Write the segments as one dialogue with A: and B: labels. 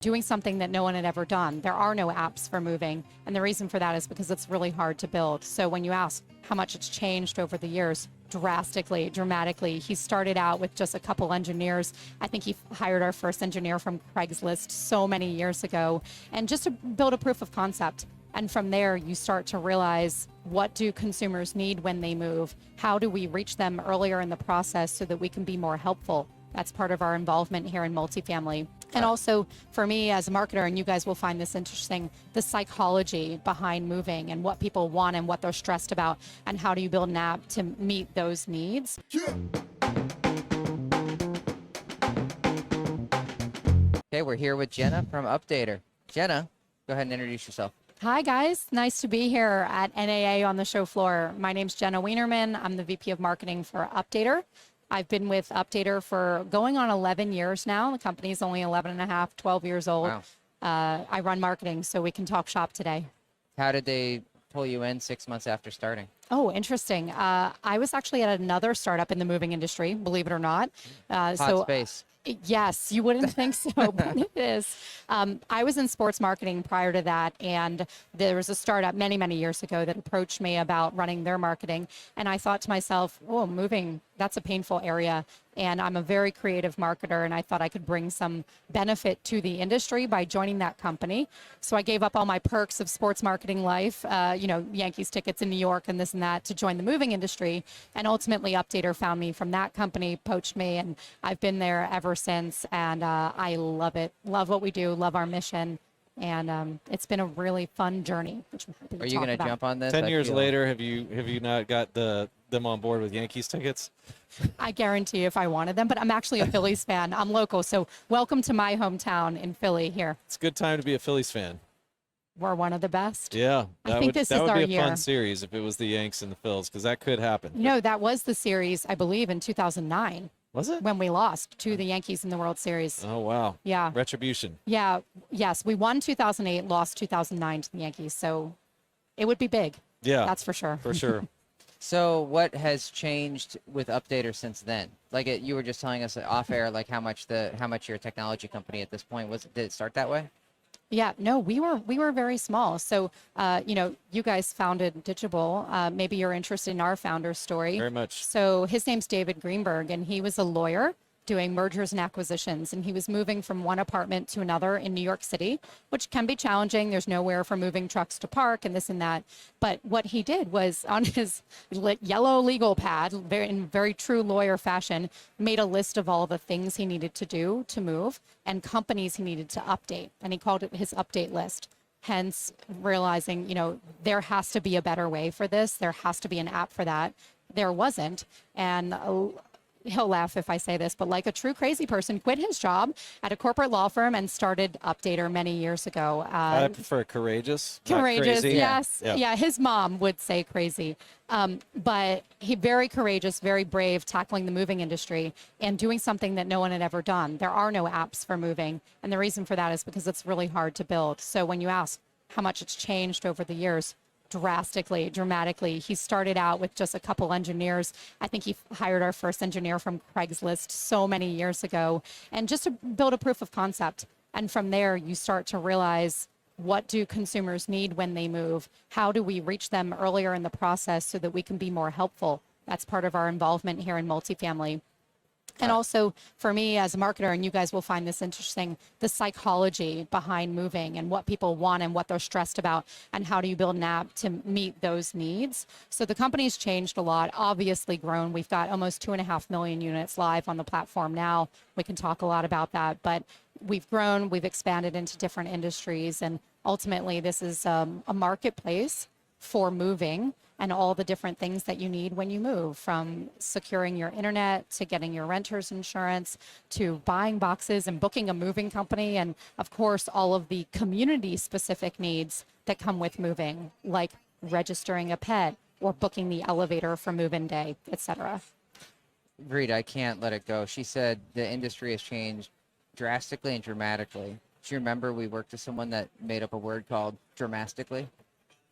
A: doing something that no one had ever done. There are no apps for moving. And the reason for that is because it's really hard to build. So when you ask how much it's changed over the years, drastically, dramatically. He started out with just a couple engineers. I think he hired our first engineer from Craigslist so many years ago, and just to build a proof of concept. And from there, you start to realize, what do consumers need when they move? How do we reach them earlier in the process so that we can be more helpful? That's part of our involvement here in multifamily. And also for me as a marketer, and you guys will find this interesting, the psychology behind moving and what people want and what they're stressed about, and how do you build an app to meet those needs.
B: Okay, we're here with Jenna from Updater. Jenna, go ahead and introduce yourself.
A: Hi guys, nice to be here at NAA on the show floor. My name's Jenna Weinerman. I'm the VP of Marketing for Updater. I've been with Updater for going on 11 years now. The company's only 11 and a half, 12 years old.
B: Wow.
A: I run marketing, so we can talk shop today.
B: How did they pull you in 6 months after starting?
A: Oh, interesting. I was actually at another startup in the moving industry, believe it or not.
B: Hot space.
A: Yes, you wouldn't think so, but it is. I was in sports marketing prior to that, and there was a startup many, many years ago that approached me about running their marketing. And I thought to myself, oh, moving, that's a painful area. And I'm a very creative marketer, and I thought I could bring some benefit to the industry by joining that company. So I gave up all my perks of sports marketing life, Yankees tickets in New York and this and that, to join the moving industry. And ultimately, Updater found me from that company, poached me, and I've been there ever since. And I love it. Love what we do. Love our mission. And it's been a really fun journey. Which I'm happy to
B: Are you going to jump on this?
C: 10 years later, have you not got them on board with Yankees tickets?
A: I guarantee if I wanted them, but I'm actually a Phillies fan. I'm local, so welcome to my hometown in Philly here.
C: It's a good time to be a Phillies fan.
A: We're one of the best.
C: Yeah,
A: I think this is
C: that would
A: our
C: be a
A: year.
C: fun series if it was the Yanks and the Phils, because that could happen.
A: No, that was the series, I believe, in 2009.
C: Was it?
A: When we lost to the Yankees in the World Series.
C: Oh, wow.
A: Yeah.
C: Retribution.
A: Yeah. Yes, we won 2008, lost 2009 to the Yankees, so it would be big.
C: Yeah.
A: That's for sure.
C: For sure.
B: So what has changed with Updater since then? Like you were just telling us off air, like how much you're a technology company at this point. Did it start that way?
A: Yeah, no, we were very small. So, you guys founded Digital. Maybe you're interested in our founder's story.
C: Very much.
A: So his name's David Greenberg, and he was a lawyer doing mergers and acquisitions. And he was moving from one apartment to another in New York City, which can be challenging. There's nowhere for moving trucks to park and this and that. But what he did was, on his yellow legal pad, in very true lawyer fashion, made a list of all the things he needed to do to move and companies he needed to update. And he called it his update list. Hence realizing, there has to be a better way for this. There has to be an app for that. There wasn't. And he'll laugh if I say this, but like a true crazy person, quit his job at a corporate law firm and started Updater many years ago.
C: I prefer courageous. Not
A: Courageous,
C: crazy.
A: yes.
C: Yeah.
A: Yeah, his mom would say crazy. But he very courageous, very brave, tackling the moving industry and doing something that no one had ever done. There are no apps for moving. And the reason for that is because it's really hard to build. So when you ask how much it's changed over the years, drastically, dramatically. He started out with just a couple engineers. I think he hired our first engineer from Craigslist so many years ago, and just to build a proof of concept. And from there, you start to realize, what do consumers need when they move? How do we reach them earlier in the process so that we can be more helpful? That's part of our involvement here in multifamily. And also for me as a marketer, and you guys will find this interesting, the psychology behind moving and what people want and what they're stressed about, and how do you build an app to meet those needs. So the company's changed a lot, obviously grown. We've got almost 2.5 million units live on the platform now. We can talk a lot about that, but we've grown, we've expanded into different industries, and ultimately this is a marketplace for moving and all the different things that you need when you move, from securing your internet to getting your renter's insurance to buying boxes and booking a moving company, and of course all of the community specific needs that come with moving, like registering a pet or booking the elevator for move-in day, etc.
B: Rita, I can't let it go. She said the industry has changed drastically and dramatically. Do you remember we worked with someone that made up a word called dramatically?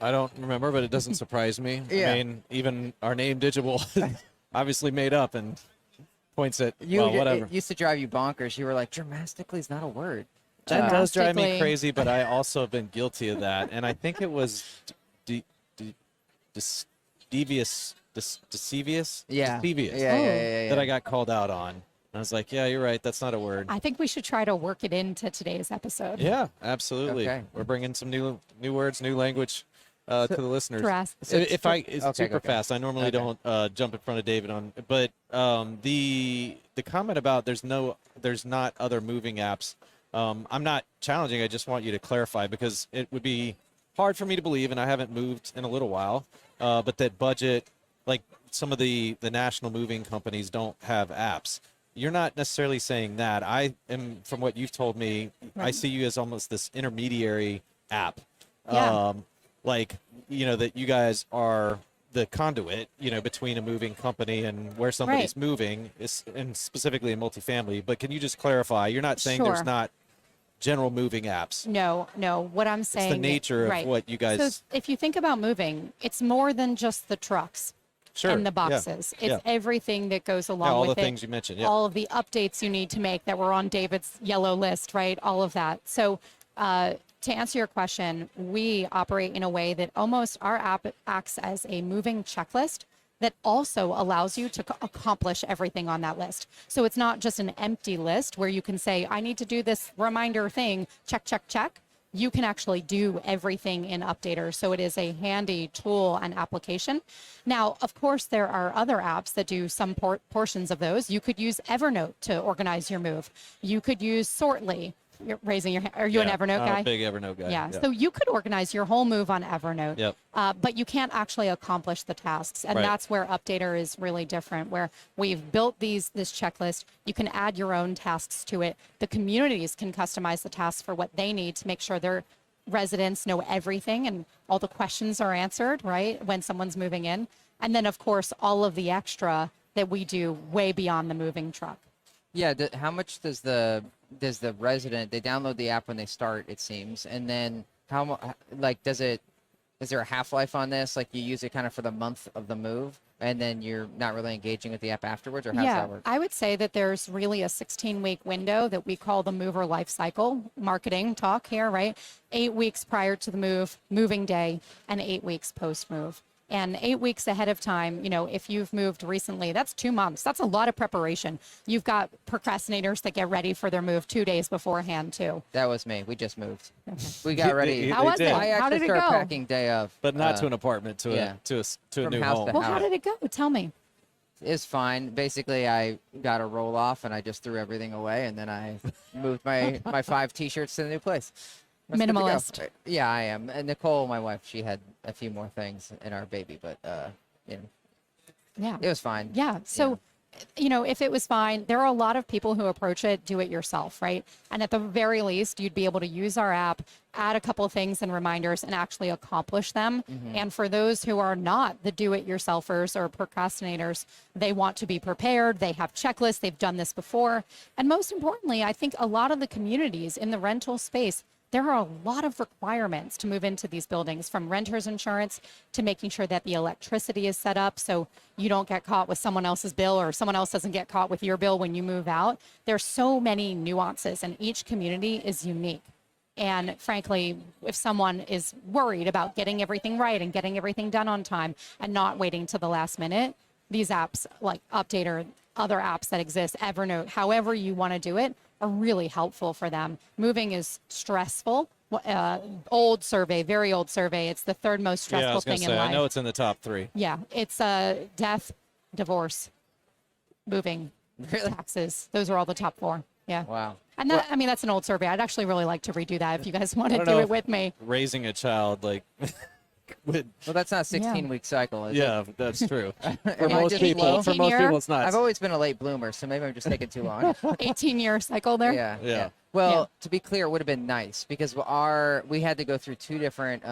C: I don't remember, but it doesn't surprise me.
B: Yeah.
C: I mean, even our name Digital obviously made up and points at,
B: Whatever.
C: whatever.
B: It used to drive you bonkers. You were like, dramatically is not a word.
C: That does drive me
A: drastically.
C: crazy, but I also have been guilty of that. And I think it was devious, deceivious,
B: Yeah.
C: deceivious
B: Yeah, yeah,
A: Oh.
B: yeah, yeah.
C: that I got called out on. And I was like, yeah, you're right. That's not a word.
A: I think we should try to work it into today's episode.
C: Yeah, absolutely.
B: Okay.
C: We're bringing some new words, new language to the listeners. If I it's
B: Okay,
C: super
B: go.
C: fast, I normally
B: Okay.
C: don't jump in front of David on, but the comment about there's not other moving apps. I'm not challenging. I just want you to clarify because it would be hard for me to believe, and I haven't moved in a little while. But that budget, like some of the national moving companies, don't have apps. You're not necessarily saying that. I am, from what you've told me, I
A: Right.
C: see you as almost this intermediary app.
A: Yeah.
C: Like, that you guys are the conduit, between a moving company and where somebody's moving, and specifically in multifamily. But can you just clarify? You're not saying there's
A: Sure.
C: not general moving apps.
A: No. What I'm
C: It's
A: saying.
C: the nature of
A: right.
C: what you guys.
A: So if you think about moving, it's more than just the trucks
C: Sure.
A: and the
C: yeah,
A: boxes. It's
C: yeah.
A: everything that goes along
C: Yeah, all
A: with
C: the
A: it.
C: things you mentioned. Yeah.
A: All of the updates you need to make that were on David's yellow list, right? All of that. So to answer your question, we operate in a way that almost our app acts as a moving checklist that also allows you to accomplish everything on that list. So it's not just an empty list where you can say, I need to do this reminder thing, check, check, check. You can actually do everything in Updater. So it is a handy tool and application. Now, of course, there are other apps that do some portions of those. You could use Evernote to organize your move. You could use Sortly. You're raising your hand. Are you an Evernote guy?
C: I'm a big Evernote guy.
A: Yeah. So you could organize your whole move on Evernote,
C: Yep.
A: but you can't actually accomplish the tasks. And
C: Right.
A: that's where Updater is really different, where we've built this checklist. You can add your own tasks to it. The communities can customize the tasks for what they need to make sure their residents know everything and all the questions are answered, right, when someone's moving in. And then, of course, all of the extra that we do way beyond the moving truck.
B: Yeah, how much does the resident, they download the app when they start, it seems, and then is there a half-life on this? Like you use it kind of for the month of the move and then you're not really engaging with the app afterwards, or how does that work?
A: I would say that there's really a 16-week window that we call the mover life cycle marketing talk here, right? 8 weeks prior to the move, moving day, and 8 weeks post-move. And 8 weeks ahead of time, if you've moved recently, that's 2 months. That's a lot of preparation. You've got procrastinators that get ready for their move 2 days beforehand, too.
B: That was me. We just moved. We got ready.
A: How was it?
B: I
A: How
B: actually
A: did it
B: started
A: go?
B: packing day of.
C: But not to an apartment, to
B: yeah.
C: a
B: From
C: new
B: house
C: home.
B: to
A: Well,
B: house.
A: how did it go? Tell me.
B: It's fine. Basically, I got a roll off and I just threw everything away, and then I moved my 5 T-shirts to the new place. That's good to go.
A: Minimalist.
B: Yeah, I am. And Nicole, my wife, she had a few more things in our baby, but
A: Yeah.
B: it was fine.
A: Yeah. So, if it was fine, there are a lot of people who approach it, do it yourself, right? And at the very least, you'd be able to use our app, add a couple of things and reminders, and actually accomplish them. And for those who are not the do-it-yourselfers or procrastinators, they want to be prepared. They have checklists. They've done this before. And most importantly, I think a lot of the communities in the rental space, there are a lot of requirements to move into these buildings, from renter's insurance to making sure that the electricity is set up so you don't get caught with someone else's bill or someone else doesn't get caught with your bill when you move out. There's so many nuances, and each community is unique. And frankly, if someone is worried about getting everything right and getting everything done on time and not waiting to the last minute, these apps like Updater, other apps that exist, Evernote, however you want to do it, are really helpful for them. Moving is stressful. Old survey, very old survey. It's the third most
C: Yeah, I
A: stressful
C: was going
A: thing
C: to
A: in
C: say,
A: life.
C: I know it's in the top 3.
A: Yeah, it's death, divorce, moving,
B: Really?
A: taxes. Those are all the top 4. Yeah.
B: Wow.
A: And that, that's an old survey. I'd actually really like to redo that if you guys want to
C: don't
A: do
C: know
A: it
C: if-
A: with me.
C: Raising a child, would
B: Well, that's not a 16-week cycle, is
C: yeah, that's true.
B: it?
C: For
B: Am I
C: most
B: just
C: people,
B: slow?
C: for most
A: 18-year?
C: people, it's not.
B: I've always been a late bloomer, so maybe I'm just taking too long.
A: 18-year cycle there.
B: Yeah. Well, to be clear, it would have been nice because we had to go through 2 different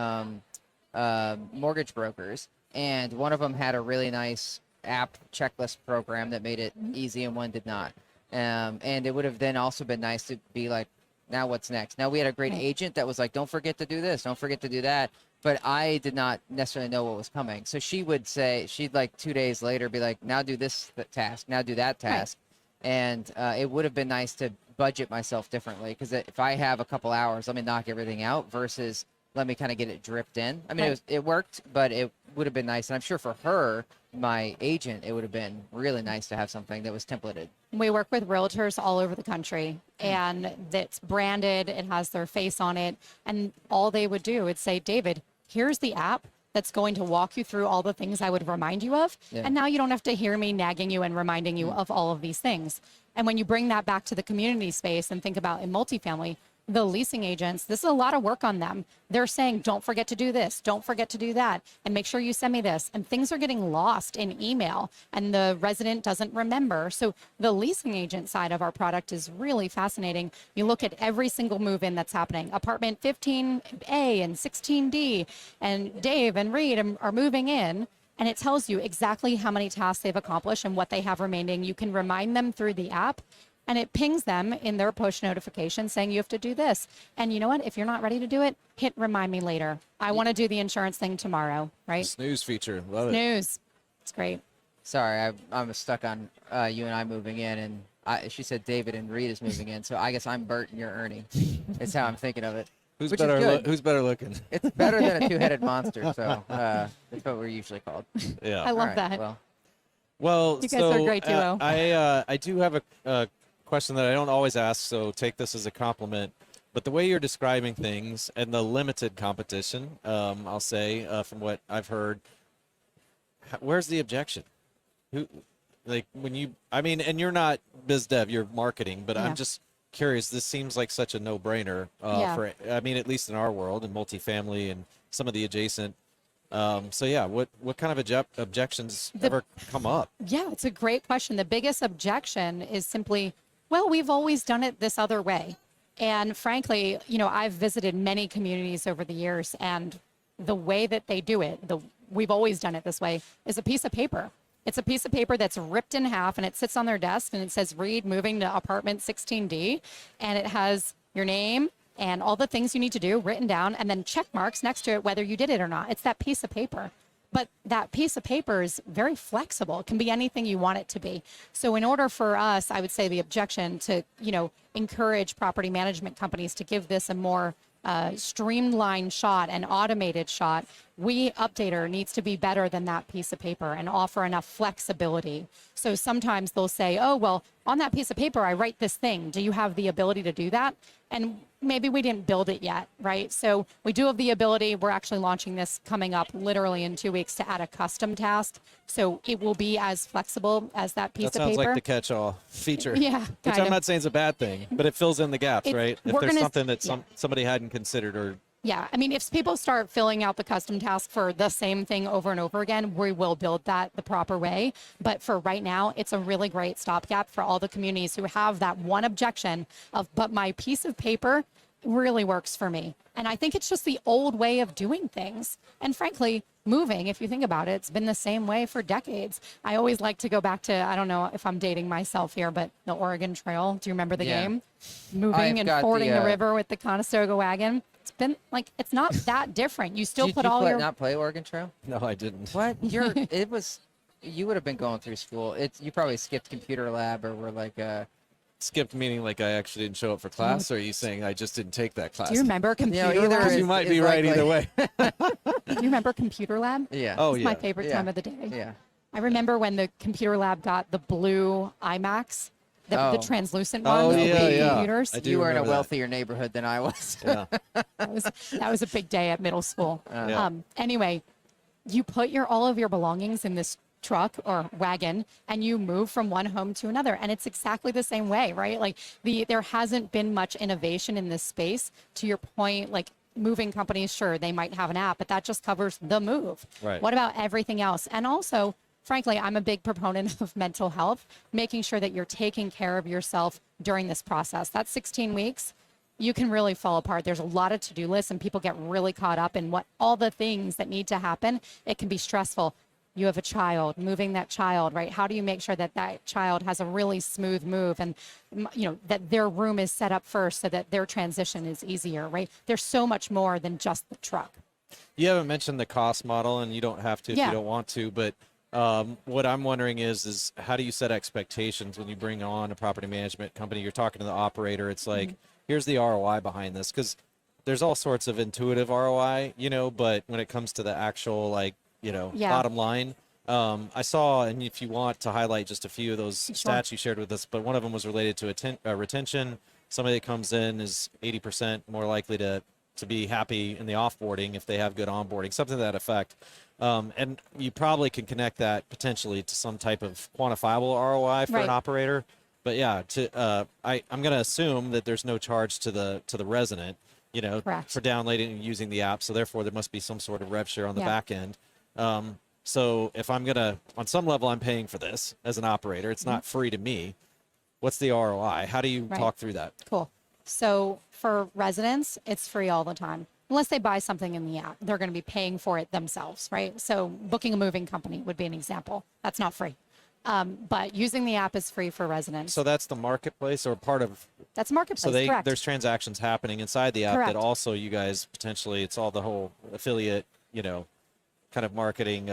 B: mortgage brokers, and one of them had a really nice app checklist program that made it easy, and one did not. And it would have then also been nice to be like, now what's next? Now we had a great
A: Right.
B: agent that was like, don't forget to do this, don't forget to do that. But I did not necessarily know what was coming. So she would say, she'd like 2 days later be like, now do this task, now do that task. And it would have been nice to budget myself differently, because if I have a couple hours, let me knock everything out versus let me kind of get it dripped in. I mean,
A: Right.
B: it worked, but it would have been nice. And I'm sure for her, my agent, it would have been really nice to have something that was templated.
A: We work with realtors all over the country, and that's branded. It has their face on it. And all they would do is say, David, here's the app that's going to walk you through all the things I would remind you of.
B: Yeah.
A: And now you don't have to hear me nagging you and reminding you of all of these things. And when you bring that back to the community space and think about in multifamily, the leasing agents, this is a lot of work on them. They're saying, don't forget to do this, don't forget to do that, and make sure you send me this. And things are getting lost in email, and the resident doesn't remember. So the leasing agent side of our product is really fascinating. You look at every single move-in that's happening. Apartment 15A and 16D, and Dave and Reed are moving in. And it tells you exactly how many tasks they've accomplished and what they have remaining. You can remind them through the app, and it pings them in their push notification saying you have to do this. And you know what? If you're not ready to do it, hit remind me later. I want to do the insurance thing tomorrow, right?
C: Snooze feature. Love it.
A: Snooze. It's great.
B: Sorry, I'm stuck on you and I moving in, and she said David and Reed is moving in, so I guess I'm Bert and you're Ernie. It's how I'm thinking of it.
C: Who's
B: Which is
C: better?
B: good.
C: Who's better looking?
B: It's better than a two-headed monster, so that's what we're usually called.
C: Yeah.
A: I love
B: All right,
A: that.
B: Well,
C: Well,
A: You guys
C: so
A: are a great duo.
C: I do have a question that I don't always ask, so take this as a compliment. But the way you're describing things and the limited competition, I'll say from what I've heard, where's the objection? Who, like when you, I mean, and you're not biz dev, you're marketing, but
A: Yeah.
C: I'm just curious. This seems like such a no-brainer for, I mean, at least in our world, in multifamily and some of the adjacent. So yeah, what kind of objections ever come up?
A: Yeah, it's a great question. The biggest objection is simply, well, we've always done it this other way. And frankly, you know, I've visited many communities over the years, and the way that they do it, we've always done it this way, is a piece of paper. It's a piece of paper that's ripped in half, and it sits on their desk, and it says, Reed, moving to apartment 16D. And it has your name and all the things you need to do written down, and then check marks next to it, whether you did it or not. It's that piece of paper. But that piece of paper is very flexible. It can be anything you want it to be. So in order for us, I would say the objection to, you know, encourage property management companies to give this a more streamlined shot and automated shot, Updater needs to be better than that piece of paper and offer enough flexibility. So sometimes they'll say, oh, well, on that piece of paper, I write this thing. Do you have the ability to do that? And maybe we didn't build it yet, right? So we do have the ability. We're actually launching this coming up literally in 2 weeks to add a custom task. So it will be as flexible as that piece
C: That
A: of
C: sounds
A: paper.
C: like the catch-all feature.
A: Yeah,
C: Which
A: kind
C: I'm
A: of.
C: not saying is a bad thing, but it fills in the gaps, right? If
A: we're
C: there's
A: gonna-
C: something that
A: yeah.
C: somebody hadn't considered or
A: Yeah, I mean, if people start filling out the custom task for the same thing over and over again, we will build that the proper way. But for right now, it's a really great stopgap for all the communities who have that one objection of, but my piece of paper really works for me. And I think it's just the old way of doing things. And frankly, moving, if you think about it, it's been the same way for decades. I always like to go back to, I don't know if I'm dating myself here, but the Oregon Trail. Do you remember the
B: Yeah.
A: game? Moving
B: I've
A: and
B: got
A: fording
B: the,
A: the river with the Conestoga wagon. It's been like, it's not that different. You still
B: did
A: put
B: you
A: all your,
B: not play Oregon Trail?
C: no, I didn't.
B: What? You would have been going through school. You probably skipped computer lab or were like
C: Skipped meaning like I actually didn't show up for class, or are you saying I just didn't take that class?
A: do you remember computer
B: either
A: lab?
C: Because
B: is-
C: you might
B: is
C: be right
B: likely.
C: either way.
A: Do you remember computer lab?
B: Yeah.
C: Oh,
A: It's
C: yeah.
A: my favorite
B: Yeah.
A: time of the day.
B: Yeah.
A: I remember when the computer lab got the blue iMacs, the
B: Oh.
A: translucent
C: Oh,
A: ones, the
C: yeah,
A: big
C: yeah.
A: computers.
C: I do
B: You were in a
C: remember that.
B: wealthier neighborhood than I was.
C: Yeah.
A: That was a big day at middle school.
C: Yeah.
A: Anyway, you put all of your belongings in this truck or wagon and you move from one home to another, and it's exactly the same way, right? Like there hasn't been much innovation in this space. To your point, like moving companies, sure, they might have an app, but that just covers the move.
C: Right.
A: What about everything else? And also, frankly, I'm a big proponent of mental health, making sure that you're taking care of yourself during this process. That's 16 weeks. You can really fall apart. There's a lot of to-do lists, and people get really caught up in all the things that need to happen. It can be stressful. You have a child, moving that child, right? How do you make sure that that child has a really smooth move, and that their room is set up first so that their transition is easier, right? There's so much more than just the truck.
C: You haven't mentioned the cost model, and you don't have to if
A: Yeah.
C: you don't want to, but What I'm wondering is how do you set expectations when you bring on a property management company? You're talking to the operator. It's like, here's the ROI behind this, because there's all sorts of intuitive ROI, but when it comes to the actual, like,
A: Yeah.
C: bottom line, I saw, and if you want to highlight just a few of those
A: Sure.
C: stats you shared with us, but one of them was related to retention. Somebody that comes in is 80% more likely to be happy in the offboarding if they have good onboarding, something to that effect. And you probably can connect that potentially to some type of quantifiable ROI for an
A: Right.
C: operator. But yeah, I'm going to assume that there's no charge to the resident,
A: Correct.
C: for downloading and using the app. So therefore, there must be some sort of rev share on the
A: Yeah.
C: back end. So if I'm gonna, on some level, I'm paying for this as an operator. It's not free to me. What's the ROI? How do you
A: Right.
C: talk through that?
A: Cool. So for residents, it's free all the time. Unless they buy something in the app, they're going to be paying for it themselves, right? So booking a moving company would be an example. That's not free. But using the app is free for residents.
C: So that's the marketplace or part of.
A: That's marketplace,
C: So
A: correct.
C: there's transactions happening inside the app
A: Correct.
C: that also you guys potentially, it's all the whole affiliate, kind of marketing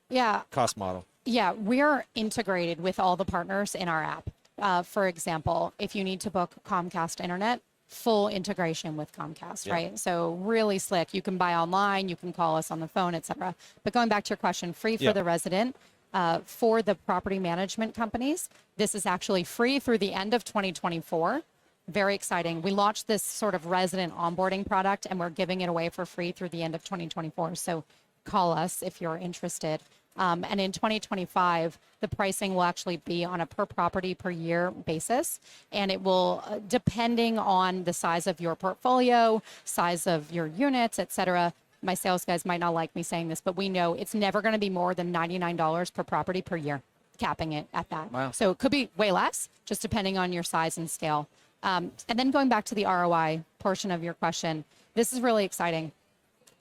A: Yeah.
C: cost model.
A: Yeah, we're integrated with all the partners in our app. For example, if you need to book Comcast internet, full integration with Comcast,
C: Yeah.
A: right? So really slick. You can buy online, you can call us on the phone, etc. But going back to your question, free for
C: Yeah.
A: the resident. For the property management companies, this is actually free through the end of 2024. Very exciting. We launched this sort of resident onboarding product and we're giving it away for free through the end of 2024. So call us if you're interested. And in 2025, the pricing will actually be on a per property per year basis. And it will, depending on the size of your portfolio, size of your units, et cetera. My sales guys might not like me saying this, but we know it's never going to be more than $99 per property per year, capping it at that.
B: Wow.
A: So it could be way less, just depending on your size and scale. And then going back to the ROI portion of your question, this is really exciting.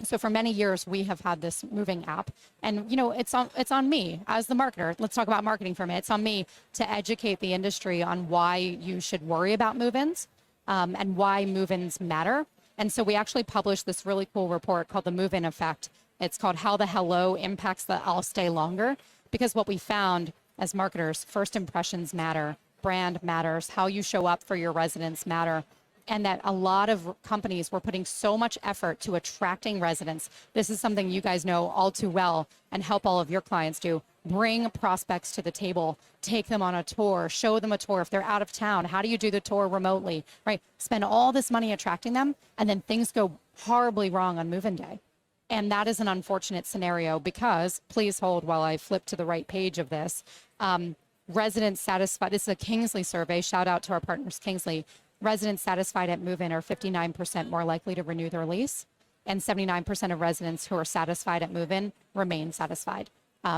A: So for many years, we have had this moving app, and it's on me as the marketer. Let's talk about marketing for a minute. It's on me to educate the industry on why you should worry about move-ins and why move-ins matter. And so we actually published this really cool report called the Move-In Effect. It's called How the Hello Impacts the I'll Stay Longer, because what we found as marketers, first impressions matter, brand matters, how you show up for your residents matter. And that a lot of companies were putting so much effort to attracting residents. This is something you guys know all too well and help all of your clients do. Bring prospects to the table, take them on a tour, show them a tour. If they're out of town, how do you do the tour remotely, right? Spend all this money attracting them, and then things go horribly wrong on move-in day. And that is an unfortunate scenario because, please hold while I flip to the right page of this, residents satisfied, this is a Kingsley survey, shout out to our partners Kingsley. Residents satisfied at move-in are 59% more likely to renew their lease, and 79% of residents who are satisfied at move-in remain satisfied.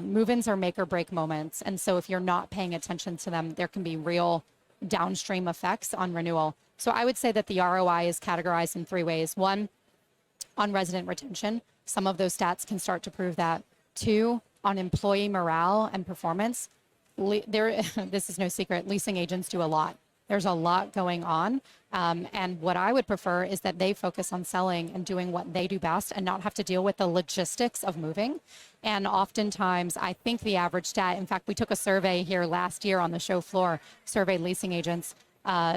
A: Move-ins are make or break moments, and so if you're not paying attention to them, there can be real downstream effects on renewal. So I would say that the ROI is categorized in three ways. One, on resident retention. Some of those stats can start to prove that. Two, on employee morale and performance. This is no secret, leasing agents do a lot. There's a lot going on. And what I would prefer is that they focus on selling and doing what they do best and not have to deal with the logistics of moving. And oftentimes, I think the average stat, in fact, we took a survey here last year on the show floor, surveyed leasing agents,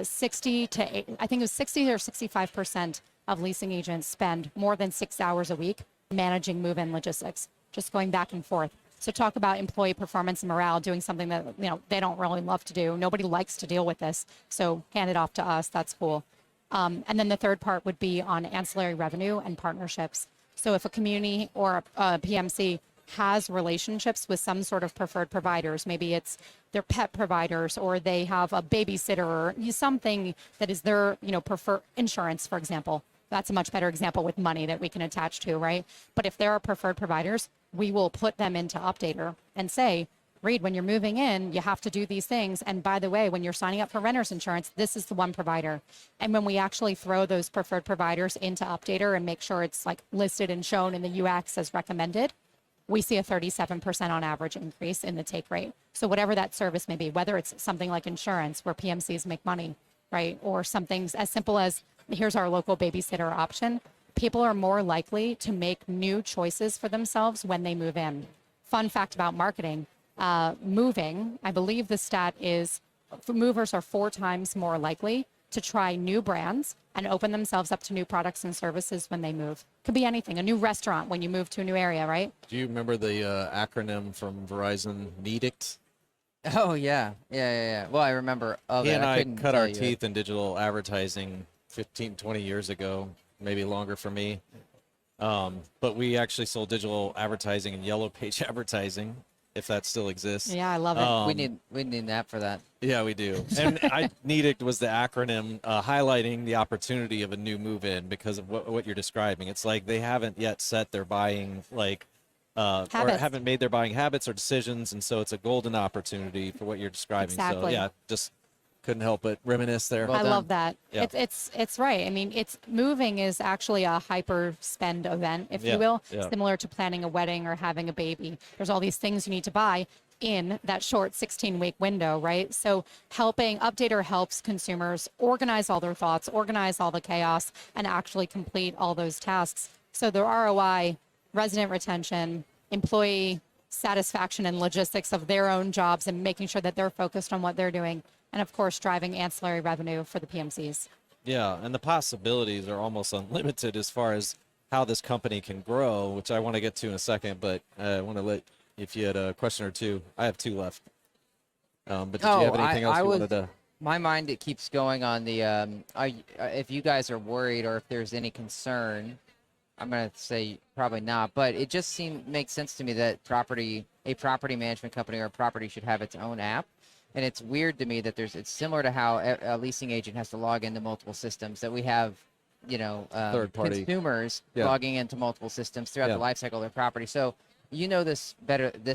A: 60 to, I think it was 60 or 65% of leasing agents spend more than 6 hours a week managing move-in logistics, just going back and forth. So talk about employee performance and morale, doing something that they don't really love to do. Nobody likes to deal with this. So hand it off to us. That's cool. And then the third part would be on ancillary revenue and partnerships. So if a community or a PMC has relationships with some sort of preferred providers, maybe it's their pet providers or they have a babysitter or something that is their preferred insurance, for example. That's a much better example with money that we can attach to, right? But if there are preferred providers, we will put them into Updater and say, Reed, when you're moving in, you have to do these things. And by the way, when you're signing up for renter's insurance, this is the one provider. And when we actually throw those preferred providers into Updater and make sure it's like listed and shown in the UX as recommended, we see a 37% on average increase in the take rate. So whatever that service may be, whether it's something like insurance where PMCs make money, right? Or something as simple as, here's our local babysitter option. People are more likely to make new choices for themselves when they move in. fun fact about marketing, moving, I believe the stat is movers are 4 times more likely to try new brands and open themselves up to new products and services when they move. Could be anything, a new restaurant when you move to a new area, right?
C: Do you remember the acronym from Verizon, NEDICT?
B: Oh yeah. Well, I remember. Oh,
C: He and I
B: couldn't
C: cut
B: tell
C: our
B: you.
C: teeth in digital advertising 15, 20 years ago, maybe longer for me. But we actually sold digital advertising and yellow page advertising, if that still exists.
A: Yeah, I love it.
B: We need an app for that.
C: Yeah, we do. And NEDICT was the acronym highlighting the opportunity of a new move-in because of what you're describing. It's like they haven't yet set their buying, or
A: Habits.
C: haven't made their buying habits or decisions, and so it's a golden opportunity for what you're describing.
A: Exactly.
C: So yeah, just couldn't help but reminisce there.
B: Well
A: I
B: done.
A: love that.
C: Yeah.
A: It's right. I mean, it's moving is actually a hyper spend event, if
C: Yeah,
A: you will,
C: yeah.
A: similar to planning a wedding or having a baby. There's all these things you need to buy in that short 16-week window, right? So Updater helps consumers organize all their thoughts, organize all the chaos, and actually complete all those tasks. So the ROI, resident retention, employee satisfaction and logistics of their own jobs and making sure that they're focused on what they're doing. And of course, driving ancillary revenue for the PMCs.
C: Yeah, and the possibilities are almost unlimited as far as how this company can grow, which I want to get to in a second, but I want to let, if you had a question or two, I have 2 left. But did you have anything else you wanted to?
B: My mind, it keeps going on the, if you guys are worried or if there's any concern, I'm going to say probably not, but it just makes sense to me that a property management company or a property should have its own app. And it's weird to me that it's similar to how a leasing agent has to log into multiple systems, that we have,
C: Third party
B: consumers
C: Yeah.
B: logging into multiple systems throughout
C: Yeah.
B: the life cycle of their property. So you know this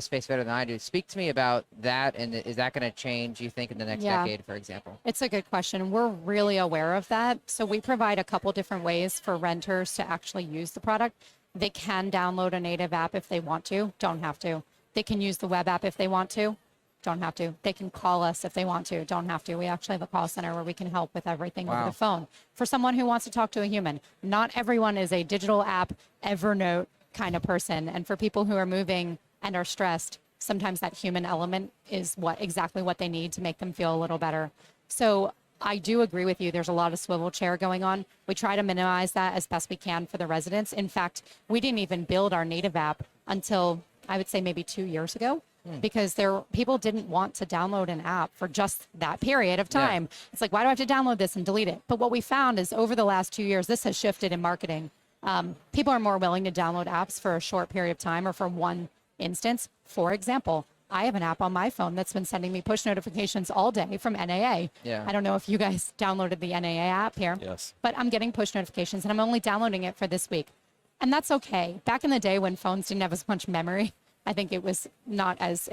B: space better than I do. Speak to me about that, and is that going to change, you think, in the next
A: Yeah.
B: decade, for example?
A: It's a good question. We're really aware of that. So we provide a couple different ways for renters to actually use the product. They can download a native app if they want to, don't have to. They can use the web app if they want to, don't have to. They can call us if they want to, don't have to. We actually have a call center where we can help with everything over
B: Wow.
A: the phone. For someone who wants to talk to a human, not everyone is a digital app, Evernote kind of person. And for people who are moving and are stressed, sometimes that human element is exactly what they need to make them feel a little better. So I do agree with you. There's a lot of swivel chair going on. We try to minimize that as best we can for the residents. In fact, we didn't even build our native app until I would say maybe 2 years ago, because people didn't want to download an app for just that period of
B: Yeah.
A: time. It's like, why do I have to download this and delete it? But what we found is over the last 2 years, this has shifted in marketing. People are more willing to download apps for a short period of time or for one instance. For example, I have an app on my phone that's been sending me push notifications all day from NAA.
B: Yeah.
A: I don't know if you guys downloaded the NAA app here,
C: Yes.
A: but I'm getting push notifications and I'm only downloading it for this week. And that's okay. Back in the day when phones didn't have as much memory, I think it was not as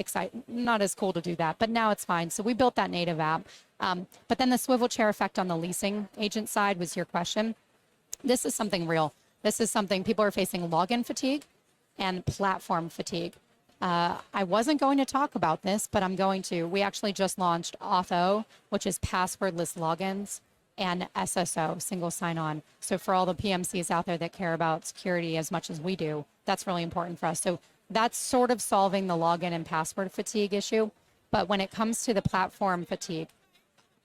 A: cool to do that, but now it's fine. So we built that native app. But then the swivel chair effect on the leasing agent side was your question. This is something real. This is something people are facing login fatigue and platform fatigue. I wasn't going to talk about this, but I'm going to. We actually just launched Auth-O, which is passwordless logins, and SSO, single sign-on. So for all the PMCs out there that care about security as much as we do, that's really important for us. So that's sort of solving the login and password fatigue issue. But when it comes to the platform fatigue,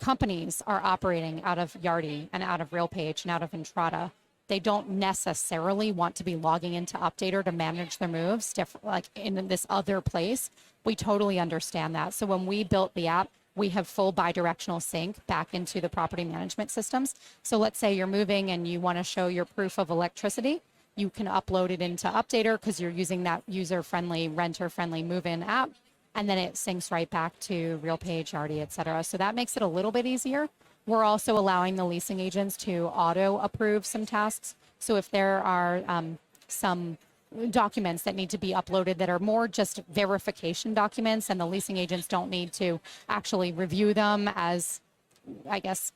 A: companies are operating out of Yardi and out of RealPage and out of Entrata. They don't necessarily want to be logging into Updater to manage their moves, like in this other place. We totally understand that. So when we built the app, we have full bi-directional sync back into the property management systems. So let's say you're moving and you want to show your proof of electricity. You can upload it into Updater because you're using that user-friendly, renter-friendly move-in app. And then it syncs right back to RealPage, Yardi, et cetera. So that makes it a little bit easier. We're also allowing the leasing agents to auto-approve some tasks. So if there are some documents that need to be uploaded that are more just verification documents and the leasing agents don't need to actually review them as, I guess,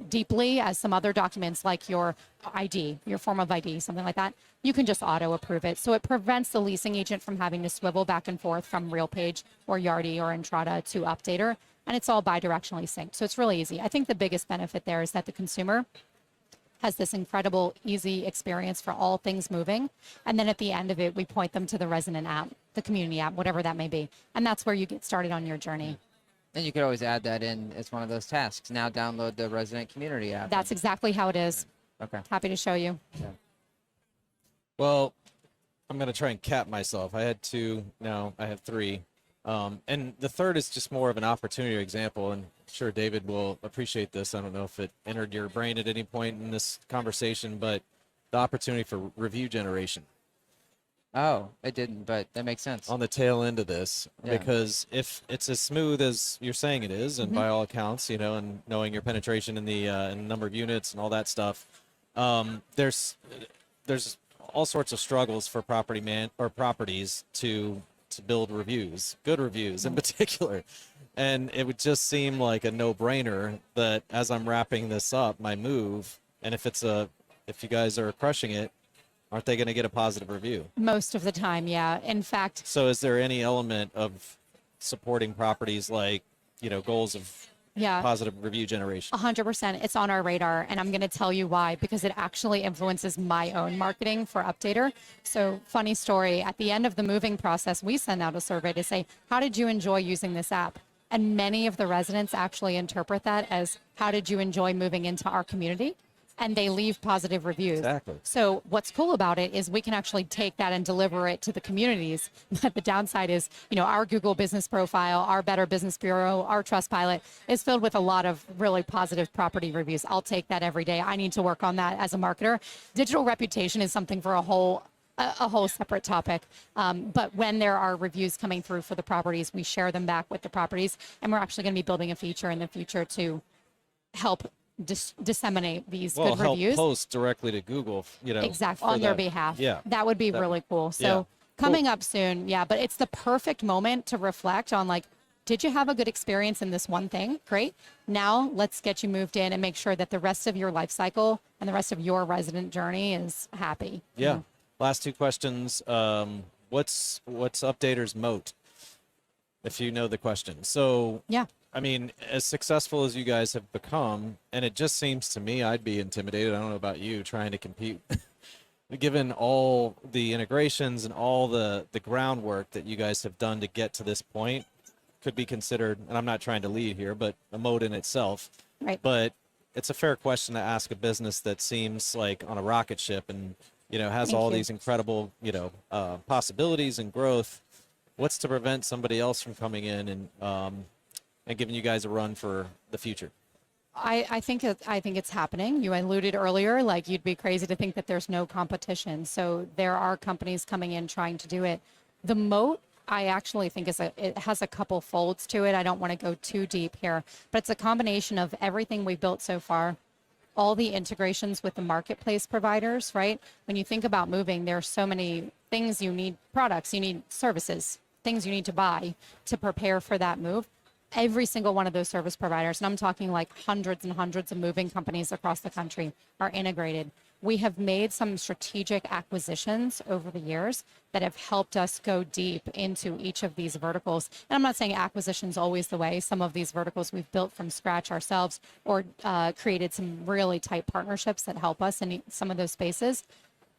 A: deeply as some other documents like your ID, your form of ID, something like that, you can just auto approve it. So it prevents the leasing agent from having to swivel back and forth from RealPage or Yardi or Entrata to Updater. And it's all bi-directionally synced. So it's really easy. I think the biggest benefit there is that the consumer has this incredible, easy experience for all things moving. And then at the end of it, we point them to the resident app, the community app, whatever that may be. And that's where you get started on your journey.
B: And you could always add that in as one of those tasks. Now download the resident community app.
A: That's exactly how it is.
B: Okay.
A: Happy to show you.
B: Yeah.
C: Well, I'm going to try and cap myself. I had 2, now I have 3. And the third is just more of an opportunity example, and I'm sure David will appreciate this. I don't know if it entered your brain at any point in this conversation, but the opportunity for review generation
B: Oh, it didn't, but that makes sense.
C: on the tail end of this,
B: Yeah.
C: because if it's as smooth as you're saying it is, and by all accounts, and knowing your penetration in the number of units and all that stuff, there's all sorts of struggles for properties to build reviews, good reviews in particular. And it would just seem like a no-brainer that as I'm wrapping this up, my move, and if you guys are crushing it, aren't they going to get a positive review?
A: Most of the time, yeah. In fact,
C: So is there any element of supporting properties like, goals of
A: yeah.
C: positive review generation?
A: 100%. It's on our radar. And I'm going to tell you why, because it actually influences my own marketing for Updater. So funny story, at the end of the moving process, we send out a survey to say, how did you enjoy using this app? And many of the residents actually interpret that as, how did you enjoy moving into our community? And they leave positive reviews.
C: Exactly.
A: So what's cool about it is we can actually take that and deliver it to the communities. But the downside is, our Google business profile, our Better Business Bureau, our Trustpilot is filled with a lot of really positive property reviews. I'll take that every day. I need to work on that as a marketer. Digital reputation is something for a whole separate topic. But when there are reviews coming through for the properties, we share them back with the properties. And we're actually going to be building a feature in the future to help disseminate these good
C: help
A: reviews.
C: Post directly to Google,
A: Exactly,
C: for
A: on their
C: that.
A: behalf.
C: Yeah.
A: That would be really cool. So
C: yeah.
A: coming up soon, yeah, but it's the perfect moment to reflect on, like, did you have a good experience in this one thing? Great. Now let's get you moved in and make sure that the rest of your life cycle and the rest of your resident journey is happy.
C: Yeah. Last 2 questions. What's Updater's moat? If you know the question. So,
A: Yeah.
C: I mean, as successful as you guys have become, and it just seems to me, I'd be intimidated. I don't know about you, trying to compete, given all the integrations and all the groundwork that you guys have done to get to this point, could be considered, and I'm not trying to lead here, but a moat in itself.
A: Right.
C: But it's a fair question to ask a business that seems like on a rocket ship and, has all these incredible, possibilities and growth. What's to prevent somebody else from coming in and giving you guys a run for the future?
A: I think it's happening. You alluded earlier, like, you'd be crazy to think that there's no competition. So there are companies coming in trying to do it. The moat, I actually think it has a couple folds to it. I don't want to go too deep here, but it's a combination of everything we've built so far, all the integrations with the marketplace providers, right? When you think about moving, there are so many things you need, products, you need services, things you need to buy to prepare for that move. Every single one of those service providers, and I'm talking like hundreds and hundreds of moving companies across the country, are integrated. We have made some strategic acquisitions over the years that have helped us go deep into each of these verticals. And I'm not saying acquisition's always the way. Some of these verticals we've built from scratch ourselves, or created some really tight partnerships that help us in some of those spaces.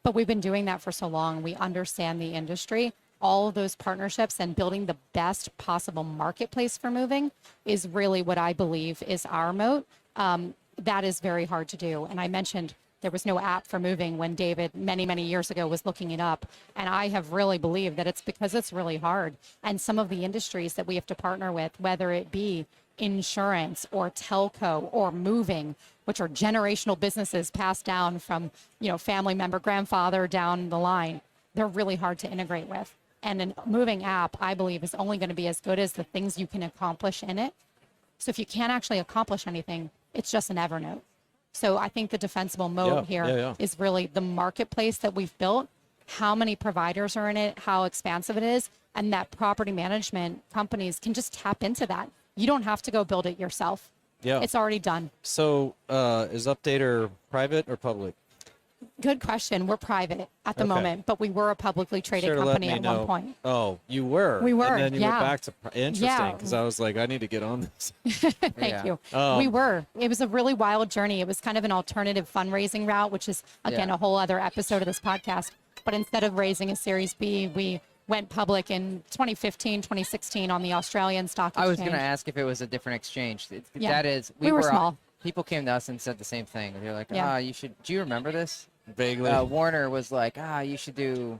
A: But we've been doing that for so long. We understand the industry. All of those partnerships and building the best possible marketplace for moving is really what I believe is our moat. That is very hard to do. And I mentioned there was no app for moving when David many, many years ago was looking it up. And I have really believed that it's because it's really hard. And some of the industries that we have to partner with, whether it be insurance or telco or moving, which are generational businesses passed down from, family member, grandfather down the line, they're really hard to integrate with. And a moving app, I believe, is only going to be as good as the things you can accomplish in it. So if you can't actually accomplish anything, it's just an Evernote. So I think the defensible moat here is really the marketplace that we've built, how many providers are in it, how expansive it is, and that property management companies can just tap into that. You don't have to go build it yourself.
C: Yeah.
A: It's already done.
C: So is Updater private or public?
A: Good question. We're private at the
C: Okay.
A: moment, but we were a publicly traded
C: Should've let
A: company
C: me
A: at
C: know.
A: one point.
C: Oh, you were.
A: We were,
C: And then you went
A: yeah.
C: back to interesting
A: Yeah.
C: because I was like, I need to get on this.
A: Thank
B: Yeah.
A: you.
C: Um,
A: We were. It was a really wild journey. It was kind of an alternative fundraising route, which is, again,
B: Yeah.
A: a whole other episode of this podcast. But instead of raising a Series B, we went public in 2015, 2016 on the Australian stock exchange.
B: I was going to ask if it was a different exchange.
A: Yeah.
B: That is,
A: We were small.
B: People came to us and said the same thing. They're like,
A: Yeah.
B: you should. Do you remember this?
C: Vaguely.
B: Warner was like, you should do.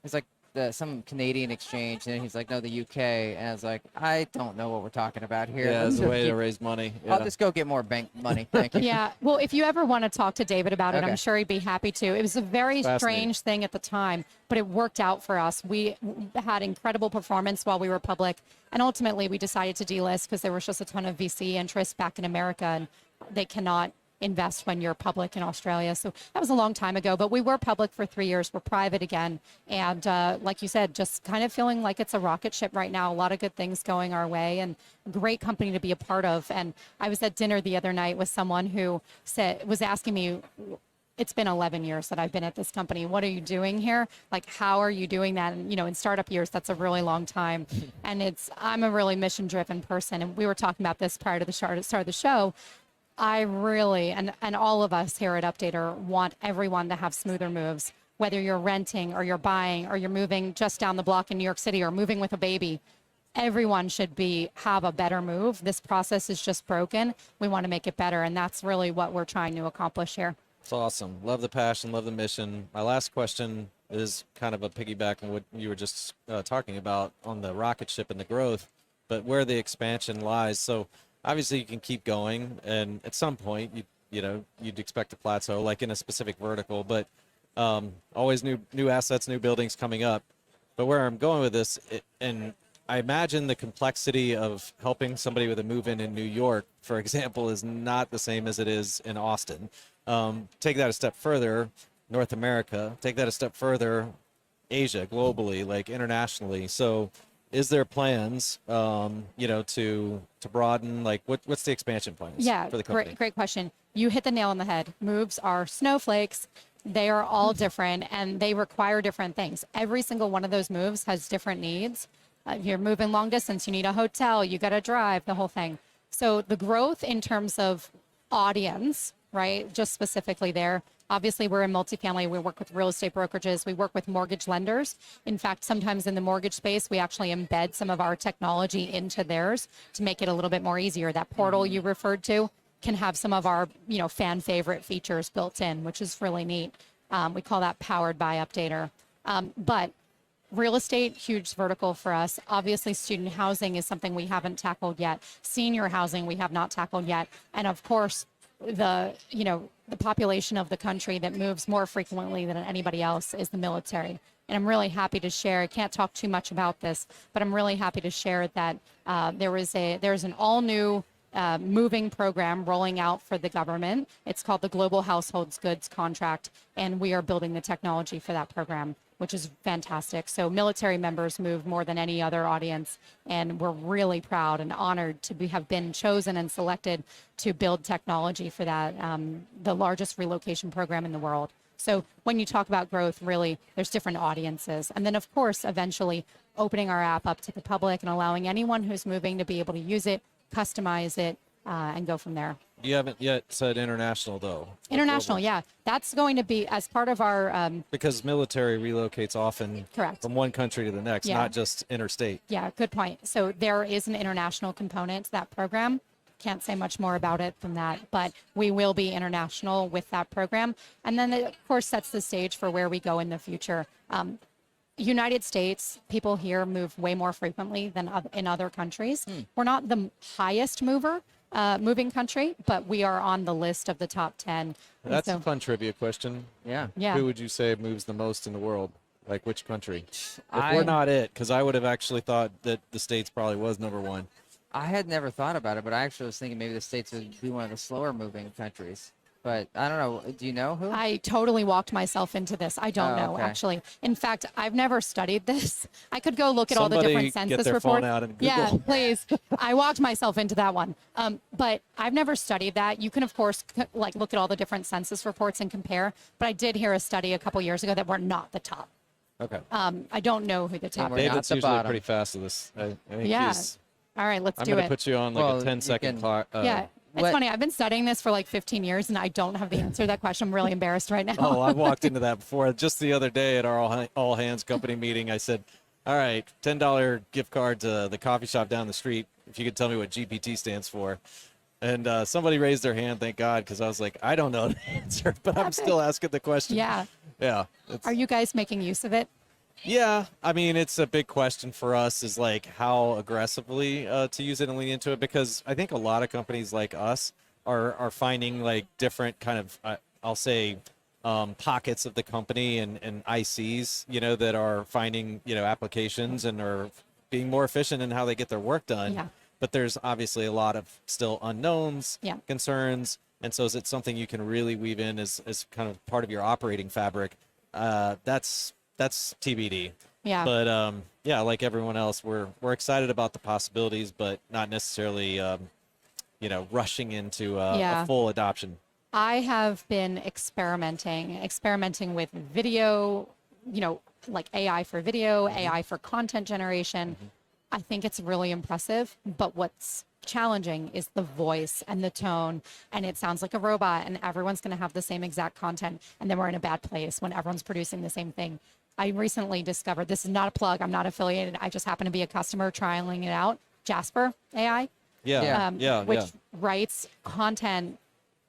B: It's like some Canadian exchange, and he's like, no, the UK. And I was like, I don't know what we're talking about here.
C: Yeah,
B: Let's
C: as a
B: just
C: way to
B: keep-
C: raise money.
B: I'll
C: Yeah.
B: just go get more bank money. Thank you.
A: Yeah. Well, if you ever want to talk to David about it,
B: Okay.
A: I'm sure he'd be happy to. It was a very
C: Fascinating.
A: strange thing at the time, but it worked out for us. We had incredible performance while we were public, and ultimately we decided to delist because there was just a ton of VC interest back in America, and they cannot invest when you're public in Australia. So that was a long time ago, but we were public for 3 years. We're private again. And like you said, just kind of feeling like it's a rocket ship right now. A lot of good things going our way and great company to be a part of. And I was at dinner the other night with someone who was asking me, it's been 11 years that I've been at this company. What are you doing here? Like, how are you doing that? And, in startup years, that's a really long time. And I'm a really mission driven person. And we were talking about this prior to the start of the show. I really, and all of us here at Updater want everyone to have smoother moves, whether you're renting or you're buying or you're moving just down the block in New York City or moving with a baby. Everyone should have a better move. This process is just broken. We want to make it better. And that's really what we're trying to accomplish here.
C: It's awesome. Love the passion, love the mission. My last question is kind of a piggyback on what you were just talking about on the rocket ship and the growth, but where the expansion lies. So obviously you can keep going, and at some point you'd expect a plateau, like in a specific vertical, but always new assets, new buildings coming up. But where I'm going with this, and I imagine the complexity of helping somebody with a move-in in New York, for example, is not the same as it is in Austin. Take that a step further, North America. Take that a step further, Asia, globally, like internationally. So is there plans, to broaden, like what's the expansion plans
A: Yeah,
C: for the company?
A: great question. You hit the nail on the head. Moves are snowflakes. They are all different and they require different things. Every single one of those moves has different needs. If you're moving long distance, you need a hotel, you got to drive, the whole thing. So the growth in terms of audience, right, just specifically there, obviously we're in multifamily. We work with real estate brokerages. We work with mortgage lenders. In fact, sometimes in the mortgage space, we actually embed some of our technology into theirs to make it a little bit more easier. That portal you referred to can have some of our, fan favorite features built in, which is really neat. We call that powered by Updater. But real estate, huge vertical for us. Obviously, student housing is something we haven't tackled yet. Senior housing, we have not tackled yet. And of course, the population of the country that moves more frequently than anybody else is the military. And I'm really happy to share, I can't talk too much about this, but I'm really happy to share that there's an all new moving program rolling out for the government. It's called the Global Households Goods Contract, and we are building the technology for that program, which is fantastic. So military members move more than any other audience, and we're really proud and honored to have been chosen and selected to build technology for that, the largest relocation program in the world. So when you talk about growth, really, there's different audiences. And then, of course, eventually opening our app up to the public and allowing anyone who's moving to be able to use it, customize it, and go from there.
C: You haven't yet said international, though.
A: International,
C: Global.
A: yeah. That's going to be as part of our,
C: Because military relocates often
A: Correct.
C: from one country to the next,
A: Yeah.
C: not just interstate.
A: yeah, good point. So there is an international component to that program. Can't say much more about it than that, but we will be international with that program. And then it, of course, sets the stage for where we go in the future. United States, people here move way more frequently than in other countries. We're not the highest moving country, but we are on the list of the top 10. And
C: That's
A: so,
C: a fun trivia question.
B: Yeah.
A: yeah.
C: Who would you say moves the most in the world? Like which country? If
B: I-
C: we're not it, because I would have actually thought that the States probably was number one.
B: I had never thought about it, but I actually was thinking maybe the States would be one of the slower moving countries. but I don't know. Do you know who?
A: I totally walked myself into this. I don't know,
B: okay.
A: actually. In fact, I've never studied this. I could go look at all the
C: Somebody
A: different
C: get
A: census
C: their
A: reports.
C: phone out and
A: Yeah,
C: Google.
A: please. I walked myself into that one. But I've never studied that. You can, of course, like look at all the different census reports and compare. But I did hear a study a couple years ago that we're not the top.
C: Okay.
A: I don't know who the top
B: we're
A: is.
B: not
C: David's
B: the
C: usually
B: bottom.
C: pretty fast at this. I think
A: Yeah.
C: he's.
A: All right, let's
C: I'm
A: do
C: going
A: it.
C: to put you on like
B: Well,
C: a 10
B: you
C: second
B: can-
C: clock.
A: Yeah. It's
B: What-
A: funny. I've been studying this for like 15 years and I don't have the answer to that question. I'm really embarrassed right now.
C: Oh, I've walked into that before. Just the other day at our all hands company meeting, I said, all right, $10 gift card to the coffee shop down the street. If you could tell me what GPT stands for. And somebody raised their hand, thank God, because I was like, I don't know the answer, but I'm still asking the question.
A: Yeah.
C: Yeah.
A: Are you guys making use of it?
C: Yeah, I mean, it's a big question for us is like how aggressively to use it and lean into it, because I think a lot of companies like us are finding like different kind of, I'll say, pockets of the company and ICs, that are finding, applications and are being more efficient in how they get their work done.
A: Yeah.
C: But there's obviously a lot of still unknowns,
A: Yeah.
C: concerns. And so is it something you can really weave in as kind of part of your operating fabric? That's TBD.
A: Yeah.
C: But yeah, like everyone else, we're excited about the possibilities, but not necessarily rushing into
A: Yeah.
C: a full adoption.
A: I have been experimenting with video, like AI for video, AI for content generation. I think it's really impressive, but what's challenging is the voice and the tone, and it sounds like a robot, and everyone's going to have the same exact content, and then we're in a bad place when everyone's producing the same thing. I recently discovered, this is not a plug, I'm not affiliated, I just happen to be a customer trialing it out, Jasper AI,
C: Yeah.
A: which writes content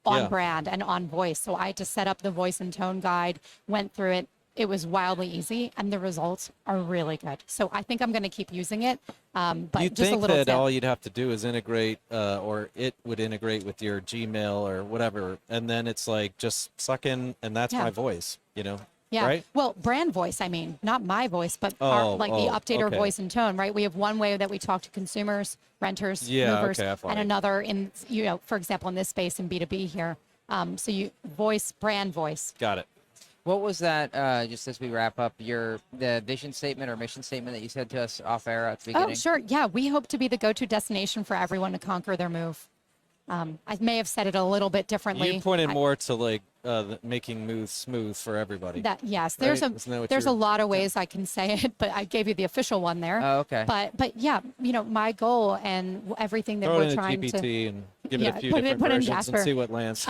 A: on
C: Yeah.
A: brand and on voice. So I just set up the voice and tone guide, went through it. It was wildly easy, and the results are really good. So I think I'm going to keep using it, but
C: You'd
A: just a
C: think
A: little
C: that
A: tip.
C: all you'd have to do is integrate, or it would integrate with your Gmail or whatever, and then it's like just suck in, and that's
A: Yeah.
C: my voice,
A: Yeah.
C: right?
A: Well, brand voice, I mean, not my voice, but the updater
C: okay.
A: voice and tone, right? We have one way that we talk to consumers, renters,
C: Yeah,
A: movers,
C: okay, I follow
A: and
C: you.
A: another in, for example, in this space in B2B here. So you brand voice.
C: Got it.
B: What was that? Just as we wrap up, the vision statement or mission statement that you said to us off air at the beginning.
A: Oh, sure. Yeah. We hope to be the go-to destination for everyone to conquer their move. I may have said it a little bit differently.
C: You pointed more to like making moves smooth for everybody.
A: Yes,
C: Right? Isn't that what
A: there's a
C: you're-
A: lot of ways I can say it, but I gave you the official one there.
B: Oh, okay.
A: But yeah, my goal and everything that
C: Throw it
A: we're
C: in a
A: trying
C: GPT
A: to.
C: and give it
A: Yeah,
C: a few
A: put it-
C: different
A: put it in
C: versions
A: Jasper.
C: and see what lands.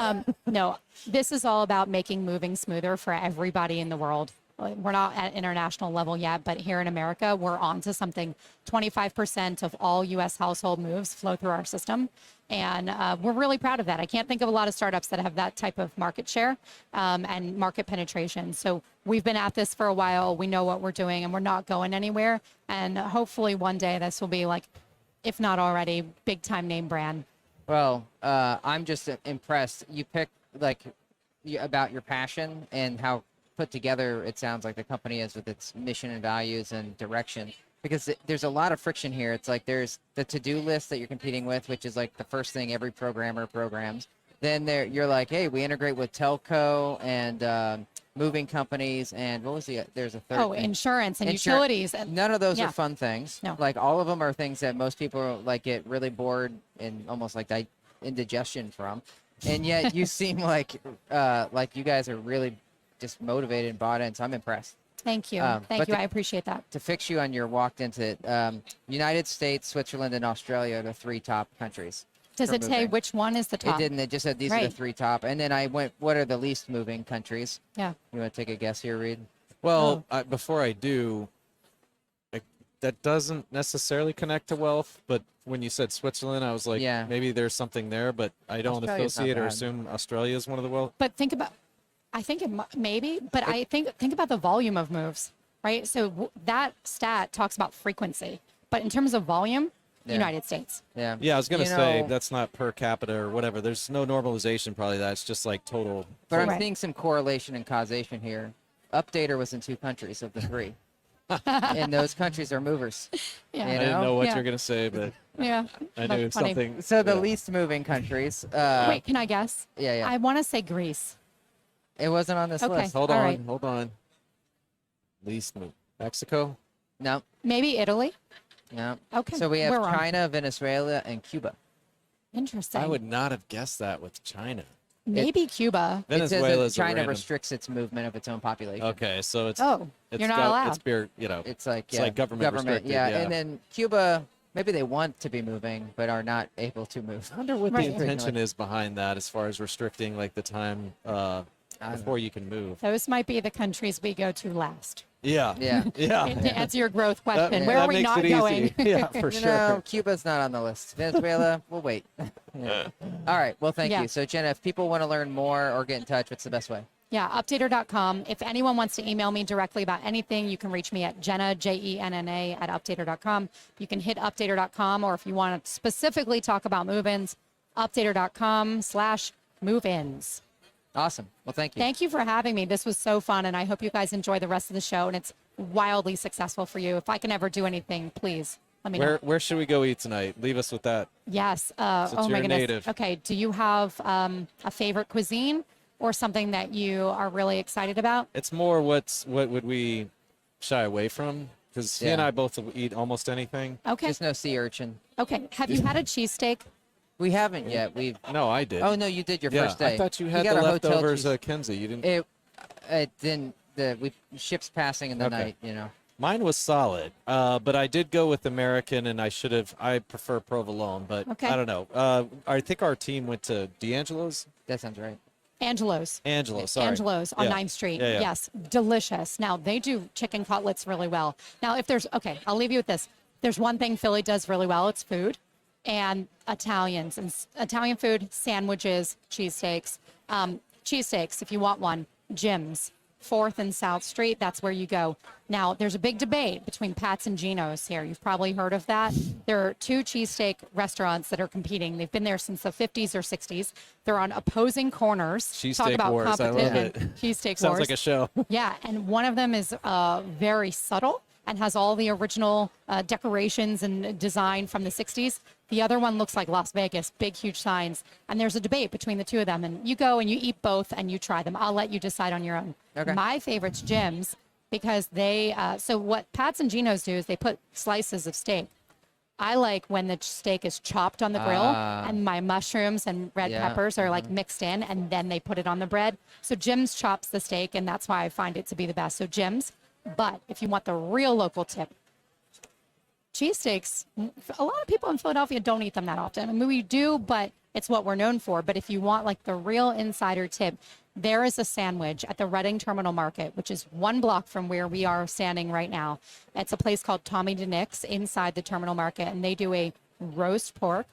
A: No, this is all about making moving smoother for everybody in the world. We're not at international level yet, but here in America, we're on to something. 25% of all U.S. household moves flow through our system. And we're really proud of that. I can't think of a lot of startups that have that type of market share and market penetration. So we've been at this for a while. We know what we're doing, and we're not going anywhere. And hopefully one day this will be like, if not already, big time name brand.
B: Well, I'm just impressed. You picked about your passion and how put together it sounds like the company is with its mission and values and direction. Because there's a lot of friction here. It's like there's the to-do list that you're competing with, which is like the first thing every programmer programs. Then you're like, hey, we integrate with telco and moving companies, and what was there's a third thing.
A: Insurance and
B: Insur-
A: utilities. And
B: None of those
A: yeah.
B: are fun things.
A: No.
B: Like all of them are things that most people like get really bored and almost like indigestion from. And yet you seem like you guys are really just motivated and bought in. So I'm impressed.
A: Thank you. Thank
B: but
A: you. I appreciate that.
B: To fix you on your walked into it, United States, Switzerland, and Australia are the three top countries.
A: Does
B: for
A: it say
B: moving.
A: which one is the top?
B: It didn't. It just said these are
A: Right.
B: the three top. And then I went, what are the least moving countries?
A: Yeah.
B: You want to take a guess here, Reed?
C: Well,
A: Oh.
C: before I do, that doesn't necessarily connect to wealth, but when you said Switzerland, I was like,
B: Yeah.
C: maybe there's something there, but I don't
B: Australia's not
C: associate or
B: bad.
C: assume Australia is one of the wealth.
A: But I think maybe, but I think about the volume of moves, right? So that stat talks about frequency, but in terms of volume,
B: Yeah.
A: United States.
B: Yeah.
C: Yeah, I was going to
B: You
C: say
B: know,
C: that's not per capita or whatever. There's no normalization probably. That's just like total.
B: But I'm
A: Right.
B: seeing some correlation and causation here. Updater was in two countries of the three. and those countries are movers.
A: Yeah.
B: You
C: I didn't know what
A: Yeah.
C: you're gonna say, but
A: Yeah.
C: I
A: That's
C: knew
A: funny.
C: something.
B: So the
C: yeah.
B: least moving countries.
A: Wait, can I guess?
B: Yeah.
A: I want to say Greece.
B: It wasn't on this
A: Okay.
B: list.
C: Hold
A: All
C: on,
A: right.
C: hold on. Least move. Mexico.
B: No,
A: Maybe Italy.
B: no.
A: Okay.
B: So we have
A: we're wrong.
B: China, Venezuela, and Cuba.
A: Interesting.
C: I would not have guessed that with China.
A: Maybe Cuba.
B: It says that
C: Venezuela's a
B: China
C: random.
B: restricts its movement of its own population.
C: Okay, so it's
A: Oh, you're not allowed.
C: It's beer, you know.
B: It's like
C: It's like government restricted,
B: yeah.
C: yeah.
B: And then Cuba, maybe they want to be moving but are not able to move.
C: I wonder what
A: Right.
C: the intention is behind that, as far as restricting like the time before you can move.
A: Those might be the countries we go to last.
C: Yeah.
B: Yeah.
C: Yeah.
A: To answer your growth question,
B: That-
A: where
B: that
A: are we
C: makes
A: not
C: it
A: going?
C: easy. Yeah, for
B: You
C: sure.
B: know, Cuba's not on the list. Venezuela, we'll wait. Yeah. All right. Well, thank
A: Yeah.
B: you. So, Jenna, if people want to learn more or get in touch, what's the best way?
A: Yeah, updater.com. If anyone wants to email me directly about anything, you can reach me at Jenna, Jenna, at updater.com. You can hit updater.com, or if you want to specifically talk about move-ins, updater.com/move-ins.
B: Awesome. Well, thank you.
A: Thank you for having me. This was so fun, and I hope you guys enjoy the rest of the show, and it's wildly successful for you. If I can ever do anything, please let me know.
C: Where should we go eat tonight? Leave us with that.
A: Yes.
C: Since
A: Oh, my
C: you're
A: goodness.
C: native.
A: Okay. Do you have a favorite cuisine or something that you are really excited about?
C: It's more what would we shy away from? Because he and
B: Yeah.
C: I both eat almost anything.
A: Okay.
B: Just no sea urchin.
A: Okay. Have you had a cheesesteak?
B: We haven't yet. We've.
C: No, I did.
B: Oh no, you did your
C: yeah,
B: first day.
C: I thought you had
B: got
C: the
B: a hotel
C: leftovers,
B: cheese-
C: Kenzie. You didn't.
B: It didn't. We ships passing in the
C: Okay.
B: night. You know.
C: Mine was solid, but I did go with American, and I should have. I prefer provolone, but
A: Okay.
C: I don't know. I think our team went to D'Angelo's.
B: That sounds right.
A: Angelo's.
C: Sorry.
A: Angelo's on
C: Yeah.
A: 9th Street.
C: Yeah, yeah.
A: Yes, delicious. Now, they do chicken cutlets really well. Now, okay, I'll leave you with this. There's one thing Philly does really well, it's food. And Italians, and Italian food, sandwiches, cheesesteaks. Cheesesteaks, if you want one, Jim's, 4th and South Street, that's where you go. Now, there's a big debate between Pat's and Gino's here. You've probably heard of that. There are two cheesesteak restaurants that are competing. They've been there since the 50s or 60s. They're on opposing corners. Talk
C: Cheesesteak
A: about
C: wars. I love
A: competition.
C: it.
A: Cheesesteak
C: Sounds
A: wars.
C: like a show.
A: Yeah, and one of them is very subtle and has all the original decorations and design from the 60s. The other one looks like Las Vegas, big, huge signs. And there's a debate between the two of them. And you go and you eat both and you try them. I'll let you decide on your own.
B: Okay.
A: My favorite's Jim's because they, so what Pat's and Gino's do is they put slices of steak. I like when the steak is chopped on the grill and my mushrooms and red
B: Yeah,
A: peppers are like mixed in and then they put it on the bread. So Jim's chops the steak and that's why I find it to be the best. So Jim's. But if you want the real local tip, cheesesteaks, a lot of people in Philadelphia don't eat them that often. I mean, we do, but it's what we're known for. But if you want like the real insider tip, there is a sandwich at the Reading Terminal Market, which is 1 block from where we are standing right now. It's a place called Tommy DeNick's inside the Terminal Market, and they do a roast pork,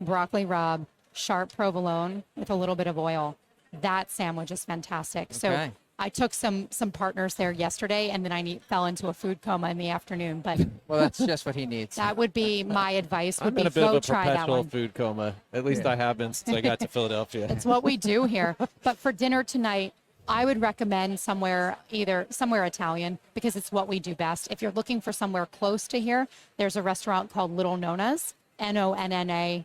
A: broccoli rabe, sharp provolone with a little bit of oil. That sandwich is fantastic. So
B: Okay.
A: I took some partners there yesterday, and then I fell into a food coma in the afternoon. But
B: Well, that's just what he needs.
A: that would be my advice. Would
C: I'm
A: be
C: in a bit of
A: go
C: a
A: try that
C: perpetual
A: one.
C: food coma. At least I have been since I got to Philadelphia.
A: It's what we do here. But for dinner tonight, I would recommend somewhere Italian because it's what we do best. If you're looking for somewhere close to here, there's a restaurant called Little Nona's, Nonnas',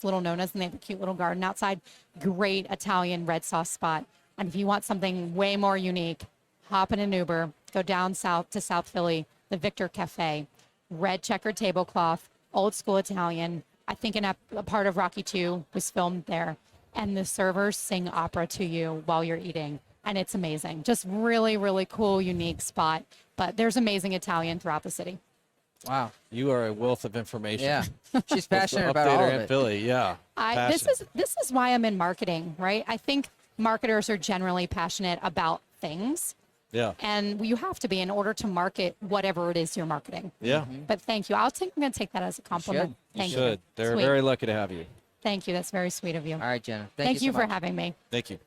A: Little Nona's, and they have a cute little garden outside. Great Italian red sauce spot. And if you want something way more unique, hop in an Uber, go down south to South Philly, the Victor Cafe, red checkered tablecloth, old school Italian. I think a part of Rocky II was filmed there. And the servers sing opera to you while you're eating. And it's amazing. Just really, really cool, unique spot. But there's amazing Italian throughout the city.
B: Wow.
C: You are a wealth of information.
B: Yeah. She's passionate
C: Up
B: about
C: there
B: all
C: in
B: of it.
C: Philly, yeah.
A: This is why I'm in marketing, right? I think marketers are generally passionate about things.
C: Yeah.
A: And you have to be in order to market whatever it is you're marketing.
C: Yeah.
A: But thank you. I'm going to take that as a compliment.
C: You
A: Thank
C: should. They're
A: Sweet.
C: very lucky to have you.
A: Thank you. That's very sweet of you.
B: All right, Jenna.
A: Thank you
B: so
A: for
B: much.
A: having me.
C: Thank you.